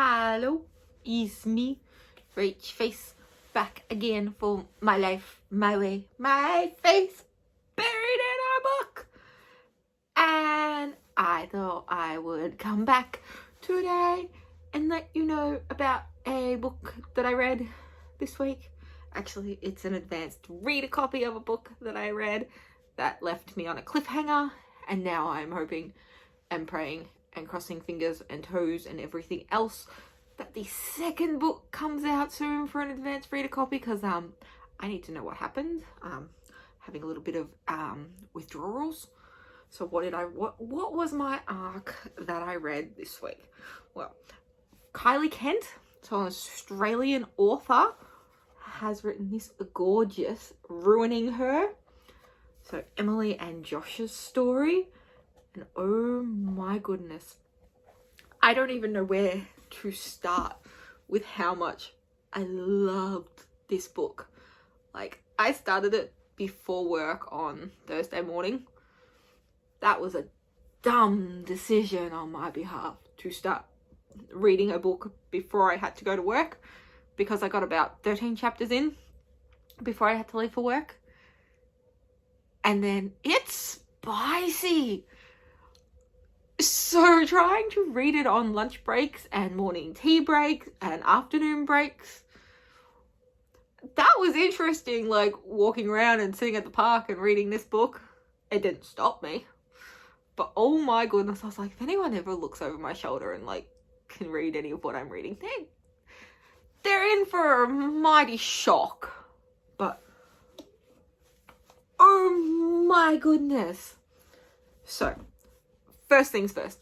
Hello, it's me, Rach Face, back again for My Life, My Way, My Face, buried in a book. And I thought I would come back today and let you know about a book that I read this week. Actually, it's an advanced reader copy of a book that I read that left me on a cliffhanger, and now I'm hoping and praying and crossing fingers and toes and everything else that the second book comes out soon for an advanced reader copy, because I need to know what happened. Having a little bit of withdrawals. So what was my arc that I read this week? Well, Kylie Kent, so an Australian author, has written this gorgeous Ruining Her. So Emily and Josh's story. And oh my goodness, I don't even know where to start with how much I loved this book. Like, I started it before work on Thursday morning. That was a dumb decision on my behalf to start reading a book before I had to go to work, because I got about 13 chapters in before I had to leave for work. And then it's spicy. So trying to read it on lunch breaks and morning tea breaks and afternoon breaks, that was interesting. Like, walking around and sitting at the park and reading this book, it didn't stop me. But oh my goodness, I was like, if anyone ever looks over my shoulder and like can read any of what I'm reading, they're in for a mighty shock. But oh my goodness. So, first things first,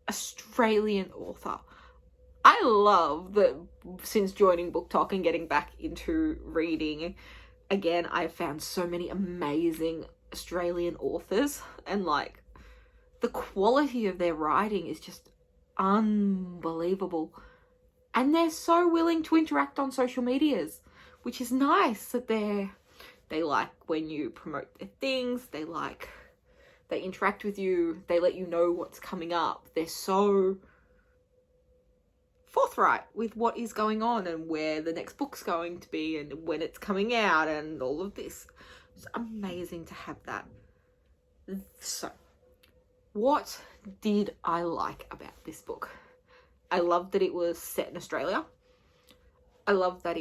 Australian author. I love that since joining Book Talk and getting back into reading again, I've found so many amazing Australian authors, and like the quality of their writing is just unbelievable. And they're so willing to interact on social medias, which is nice that they like when you promote their things, they interact with you, they let you know what's coming up. They're so forthright with what is going on and where the next book's going to be and when it's coming out and all of this. It's amazing to have that. So, what did I like about this book? I love that it was set in Australia. I love that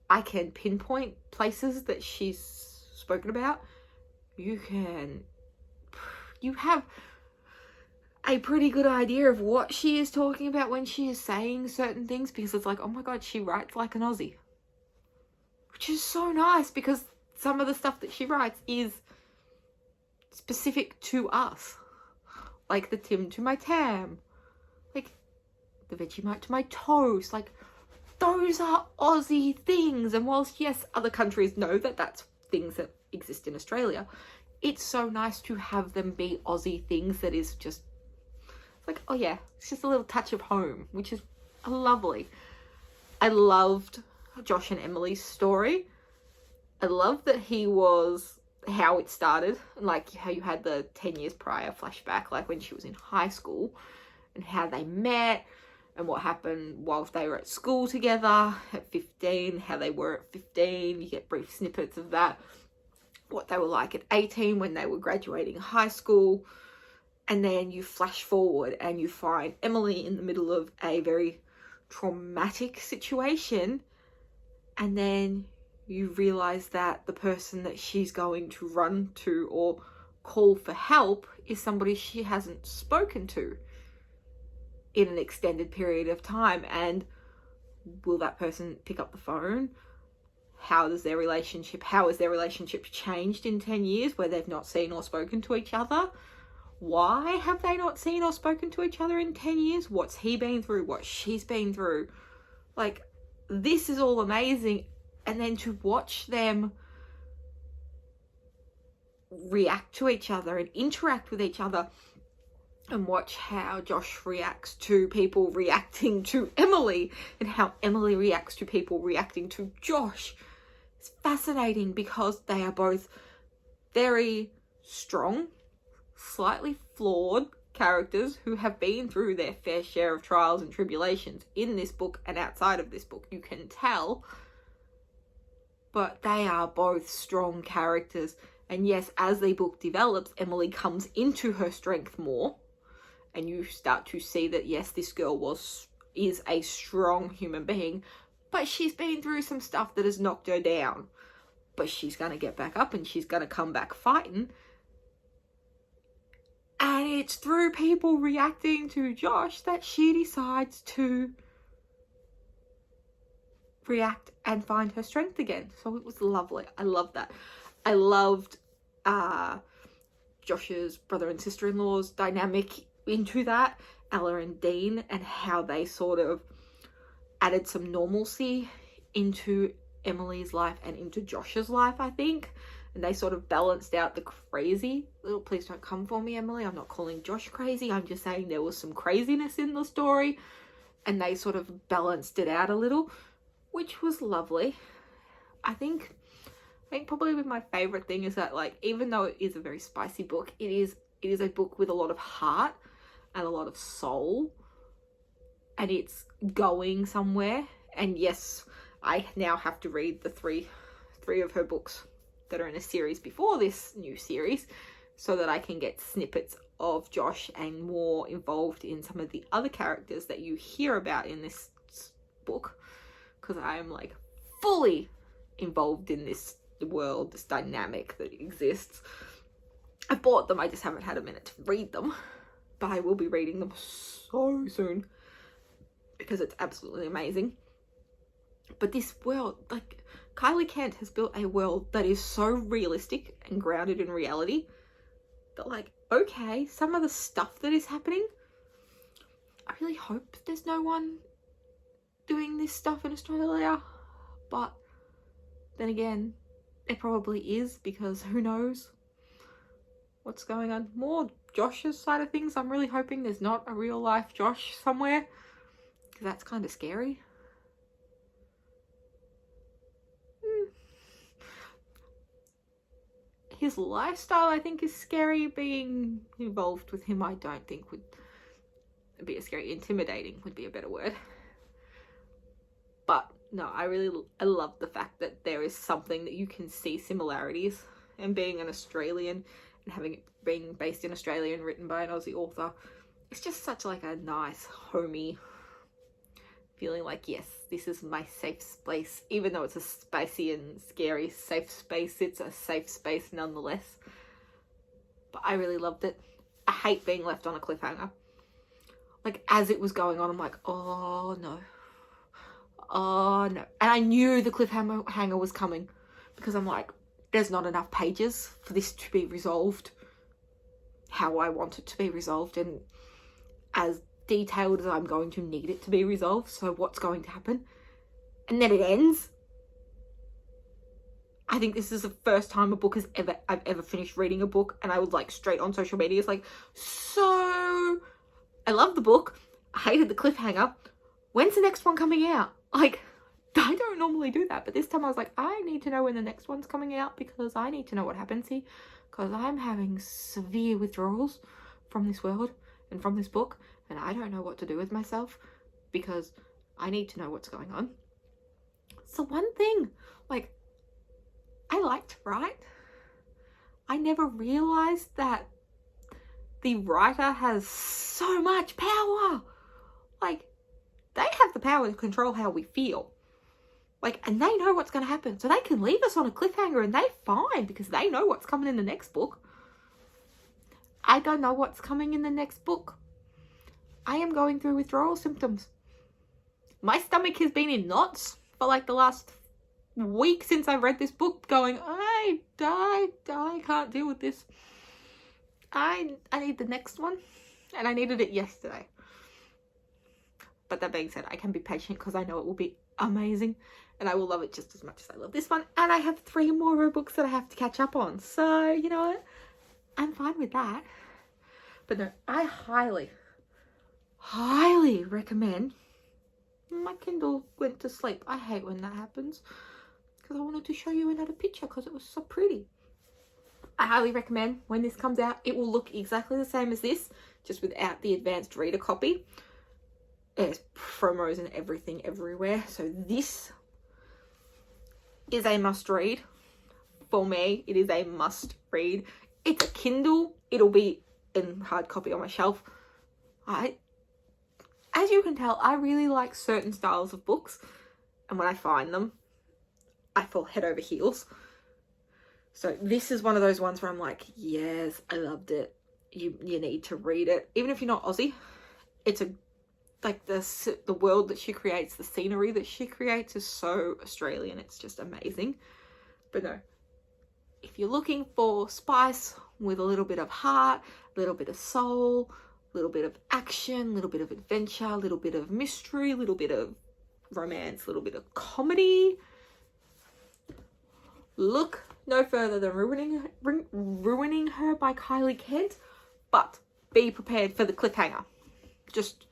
I can pinpoint places that she's spoken about. You have a pretty good idea of what she is talking about when she is saying certain things, because it's like, oh my god, she writes like an Aussie. Which is so nice, because some of the stuff that she writes is specific to us. Like the Tim to my Tam. Like the Vegemite to my toast. Like, those are Aussie things. And whilst, yes, other countries know that that's things that exist in Australia, it's so nice to have them be Aussie things that is just like, oh yeah, it's just a little touch of home, which is lovely. I loved Josh and Emily's story. I love that how it started, like how you had the 10 years prior flashback, like when she was in high school, and how they met and what happened whilst they were at school together at 15, how they were at 15. You get brief snippets of that. What they were like at 18 when they were graduating high school. And then you flash forward and you find Emily in the middle of a very traumatic situation. And then you realize that the person that she's going to run to or call for help is somebody she hasn't spoken to in an extended period of time. And will that person pick up the phone? How has their relationship changed in 10 years where they've not seen or spoken to each other? Why have they not seen or spoken to each other in 10 years? What's he been through? What she's been through? Like, this is all amazing. And then to watch them react to each other and interact with each other, and watch how Josh reacts to people reacting to Emily and how Emily reacts to people reacting to Josh. It's fascinating because they are both very strong, slightly flawed, characters who have been through their fair share of trials and tribulations in this book and outside of this book. You can tell. But they are both strong characters. And yes, as the book develops, Emily comes into her strength more. And you start to see that, yes, this girl is a strong human being. But she's been through some stuff that has knocked her down. But she's going to get back up and she's going to come back fighting. And it's through people reacting to Josh that she decides to react and find her strength again. So it was lovely. I loved that. I loved Josh's brother and sister-in-law's dynamic into that. Ella and Dean, and how they sort of added some normalcy into Emily's life and into Josh's life, I think. And they sort of balanced out the crazy. Please don't come for me, Emily. I'm not calling Josh crazy. I'm just saying there was some craziness in the story. And they sort of balanced it out a little, which was lovely. I think probably my favourite thing is that, like, even though it is a very spicy book, it is a book with a lot of heart and a lot of soul. And it's going somewhere. And yes, I now have to read the three of her books that are in a series before this new series, so that I can get snippets of Josh and more involved in some of the other characters that you hear about in this book, because I am like fully involved in this world, this dynamic that exists. I bought them, I just haven't had a minute to read them, but I will be reading them so soon because it's absolutely amazing. But this world, like, Kylie Kent has built a world that is so realistic and grounded in reality that, like, okay, some of the stuff that is happening, I really hope there's no one doing this stuff in Australia. But then again, it probably is, because who knows what's going on. More Josh's side of things. I'm really hoping there's not a real life Josh somewhere, because that's kind of scary. His lifestyle, I think, is scary. Being involved with him, I don't think would be a scary. Intimidating would be a better word. But no, I love the fact that there is something that you can see similarities. And being an Australian and having it being based in Australia and written by an Aussie author, it's just such like a nice, homey feeling. Like, yes, this is my safe space. Even though it's a spicy and scary safe space, it's a safe space nonetheless. But I really loved it. I hate being left on a cliffhanger. Like, as it was going on, I'm like, oh no. Oh no. And I knew the cliffhanger was coming, because I'm like, there's not enough pages for this to be resolved how I want it to be resolved, and as detailed as I'm going to need it to be resolved. So what's going to happen? And then it ends. I think this is the first time I've ever finished reading a book and I was like straight on social media. It's like, so I love the book. I hated the cliffhanger. When's the next one coming out? Like, I don't normally do that, but this time I was like, I need to know when the next one's coming out, because I need to know what happens here, because I'm having severe withdrawals from this world and from this book, and I don't know what to do with myself, because I need to know what's going on. So one thing, like, I like to write. I never realized that the writer has so much power. Like, they have the power to control how we feel. Like, and they know what's going to happen. So they can leave us on a cliffhanger and they're fine, because they know what's coming in the next book. I don't know what's coming in the next book. I am going through withdrawal symptoms. My stomach has been in knots for like the last week since I read this book, going, I can't deal with this. I need the next one, and I needed it yesterday. But that being said, I can be patient, because I know it will be amazing, and I will love it just as much as I love this one. And I have 3 more books that I have to catch up on, so you know what, I'm fine with that. But no, I highly recommend. My Kindle went to sleep. I hate when that happens, because I wanted to show you another picture because it was so pretty. I highly recommend when this comes out. It will look exactly the same as this, just without the advanced reader copy. There's promos and everything everywhere. So this is a must read. For me, it is a must read. It's a Kindle. It'll be in hard copy on my shelf. As you can tell, I really like certain styles of books. And when I find them, I fall head over heels. So this is one of those ones where I'm like, yes, I loved it. You need to read it. Even if you're not Aussie, it's like the world that she creates, the scenery that she creates is so Australian. It's just amazing. But no, if you're looking for spice with a little bit of heart, a little bit of soul, a little bit of action, a little bit of adventure, a little bit of mystery, a little bit of romance, a little bit of comedy, look no further than Ruining Her by Kylie Kent. But be prepared for the cliffhanger. Just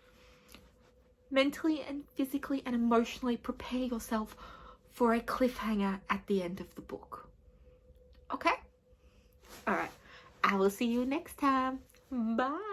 mentally and physically and emotionally prepare yourself for a cliffhanger at the end of the book. Okay? All right. I will see you next time. Bye.